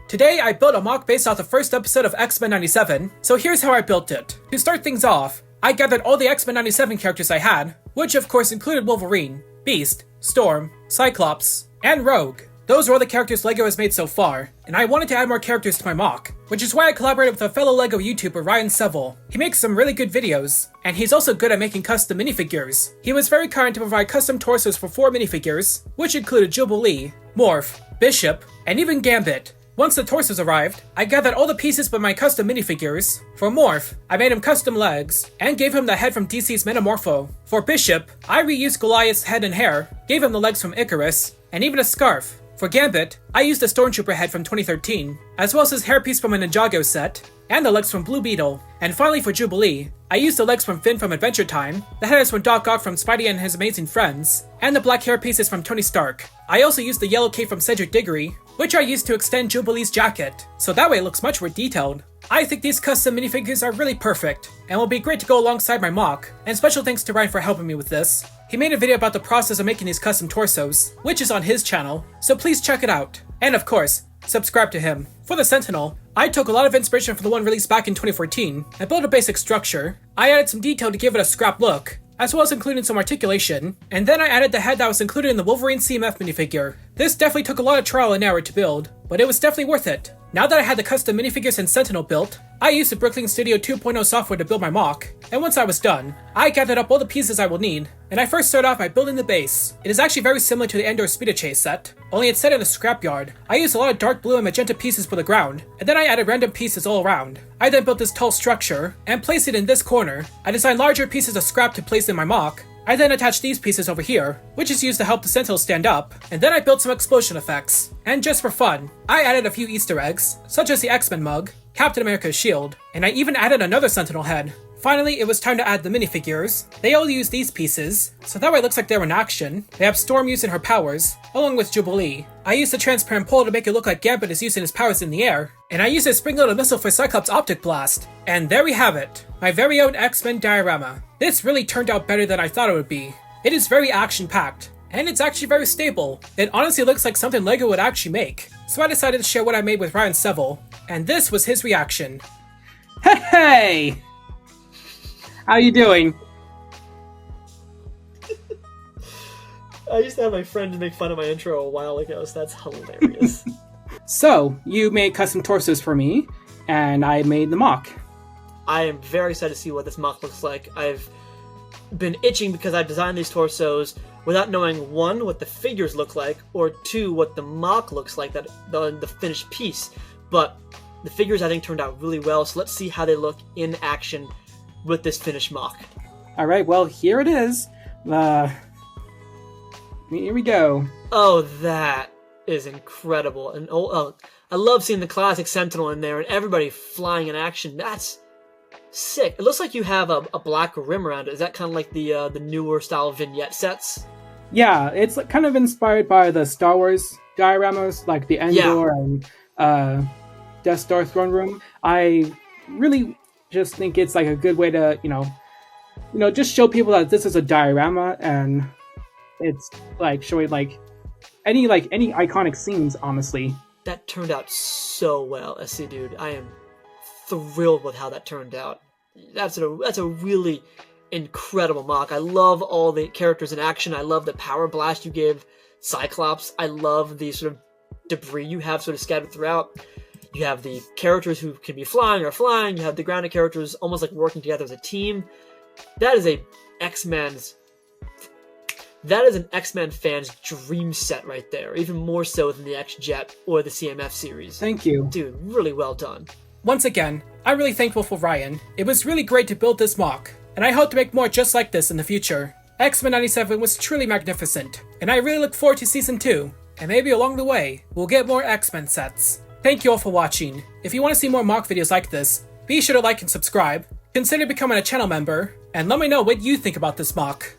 Today I built a mock based off the first episode of X-Men 97, so here's how I built it. To start things off, I gathered all the X-Men 97 characters I had, which of course included Wolverine, Beast, Storm, Cyclops, and Rogue. Those are all the characters LEGO has made so far, and I wanted to add more characters to my mock, which is why I collaborated with a fellow LEGO YouTuber, Ryan Sevel. He makes some really good videos, and he's also good at making custom minifigures. He was very kind to provide custom torsos for 4 minifigures, which included Jubilee, Morph, Bishop, and even Gambit. Once the torsos arrived, I gathered all the pieces for my custom minifigures. For Morph, I made him custom legs, and gave him the head from DC's Metamorpho. For Bishop, I reused Goliath's head and hair, gave him the legs from Icarus, and even a scarf. For Gambit, I used the Stormtrooper head from 2013, as well as his hairpiece from a Ninjago set, and the legs from Blue Beetle. And finally for Jubilee, I used the legs from Finn from Adventure Time, the head is from Doc Ock from Spidey and His Amazing Friends, and the black hair pieces from Tony Stark. I also used the yellow cape from Cedric Diggory, which I used to extend Jubilee's jacket, so that way it looks much more detailed. I think these custom minifigures are really perfect, and will be great to go alongside my mock, and special thanks to Ryan for helping me with this. He made a video about the process of making these custom torsos, which is on his channel, so please check it out. And of course, subscribe to him. For the Sentinel, I took a lot of inspiration from the one released back in 2014, and built a basic structure. I added some detail to give it a scrap look, as well as including some articulation, and then I added the head that was included in the Wolverine CMF minifigure. This definitely took a lot of trial and error to build, but it was definitely worth it. Now that I had the custom minifigures and Sentinel built, I used the Brooklyn Studio 2.0 software to build my mock, and once I was done, I gathered up all the pieces I will need, and I first started off by building the base. It is actually very similar to the Endor Speeder Chase set, only it's set in a scrapyard. I used a lot of dark blue and magenta pieces for the ground, and then I added random pieces all around. I then built this tall structure, and placed it in this corner. I designed larger pieces of scrap to place in my mock. I then attached these pieces over here, which is used to help the Sentinel stand up, and then I built some explosion effects. And just for fun, I added a few Easter eggs, such as the X-Men mug, Captain America's shield, and I even added another Sentinel head. Finally, it was time to add the minifigures. They all use these pieces, so that way it looks like they're in action. They have Storm using her powers, along with Jubilee. I used a transparent pole to make it look like Gambit is using his powers in the air, and I used a spring-loaded missile for Cyclops' optic blast. And there we have it, my very own X-Men diorama. This really turned out better than I thought it would be. It is very action-packed, and it's actually very stable. It honestly looks like something LEGO would actually make. So I decided to share what I made with Ryan Sevel, and this was his reaction. Hey! How you doing? I used to have my friend make fun of my intro a while ago, so that's hilarious. So, you made custom torsos for me, and I made the mock. I am very excited to see what this mock looks like. I've been itching because I've designed these torsos without knowing, 1, what the figures look like, or 2, what the mock looks like, the finished piece. But the figures I think turned out really well, so let's see how they look in action with this finished mock. Alright, well, here it is. Here we go. Oh, that is incredible. And I love seeing the classic Sentinel in there and everybody flying in action. That's sick. It looks like you have a black rim around it. Is that kind of like the newer style vignette sets? Yeah, it's kind of inspired by the Star Wars dioramas, like the Endor and Death Star Throne Room. I really just think it's like a good way to, just show people that this is a diorama, and it's like showing like any iconic scenes, honestly. That turned out so well, SC dude. I am thrilled with how that turned out. That's a really incredible mock. I love all the characters in action. I love the power blast you give Cyclops. I love the sort of debris you have sort of scattered throughout. You have the characters who can be flying or flying. You have the grounded characters almost like working together as a team. That is an X-Men fan's dream set right there. Even more so than the X-Jet or the CMF series. Thank you. Dude, really well done. Once again, I'm really thankful for Ryan. It was really great to build this mock, and I hope to make more just like this in the future. X-Men 97 was truly magnificent, and I really look forward to Season 2, and maybe along the way, we'll get more X-Men sets. Thank you all for watching. If you want to see more mock videos like this, be sure to like and subscribe, consider becoming a channel member, and let me know what you think about this mock.